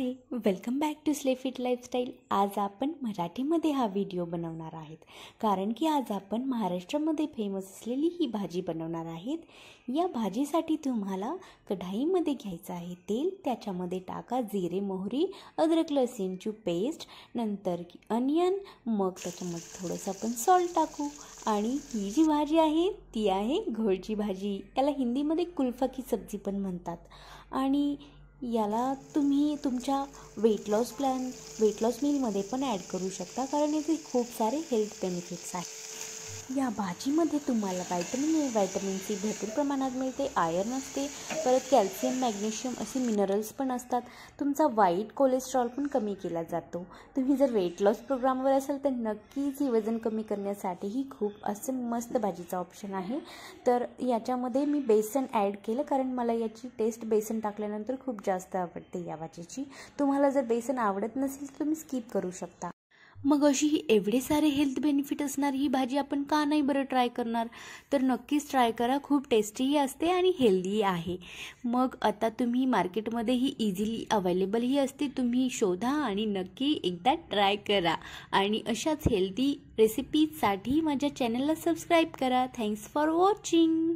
High, welcome back to slay fit lifestyle. आज आपण मराठीमध्ये हा व्हिडिओ बनवणार आहेत कारण की आज आपण महाराष्ट्रामध्ये फेमस असलेली ही भाजी बनवणार आहेत। या भाजीसाठी तुम्हाला कढाईमध्ये घ्यायचं आहे तेल, त्याच्यामध्ये टाका जिरे, मोहरी, अद्रक लसूणची पेस्ट, नंतर अनियन, मग त्याच्यामध्ये थोडंसं आपण सॉल्ट टाकू। आणि ही जी भाजी आहे ती आहे घोळची भाजी, याला हिंदीमध्ये कुल्फा की सब्जी पण म्हणतात। आणि याला तुम्ही तुमच्या वेट लॉस मीलमध्ये पण ॲड करू शकता कारण याचे खूप सारे हेल्थ बेनिफिट्स आहेत। या भाजीमध्ये तुम्हाला व्हिटॅमिन ए, व्हिटॅमिन सी भरपूर प्रमाणात मिळते, आयर्न असते, परत कॅल्शियम, मॅग्नेशियम असे मिनरल्स पण असतात। तुमचा वाईट कोलेस्ट्रॉल पण कमी केला जातो। तुम्ही जर वेट लॉस प्रोग्रामवर असाल तर नक्कीच ही वजन कमी करण्यासाठी ही खूप असं मस्त भाजीचा ऑप्शन आहे। तर याच्यामध्ये मी बेसन ॲड केलं कारण मला याची टेस्ट बेसन टाकल्यानंतर खूप जास्त आवडते या भाजीची। तुम्हाला जर बेसन आवडत नसेल तर तुम्ही स्किप करू शकता। मग अशी ही एवढे सारे हेल्थ बेनिफिट असणार ही भाजी आपण का नाही बरं ट्राय करणार? तर नक्कीच ट्राय करा, खूप टेस्टीही असते आणि हेल्दी आहे। मग आता तुम्ही मार्केटमध्ये ही इझिली अवेलेबलही असते, तुम्ही शोधा आणि नक्की एकदा ट्राय करा। आणि अशाच हेल्दी रेसिपीजसाठी माझ्या चॅनलला सबस्क्राईब करा। Thanks for watching.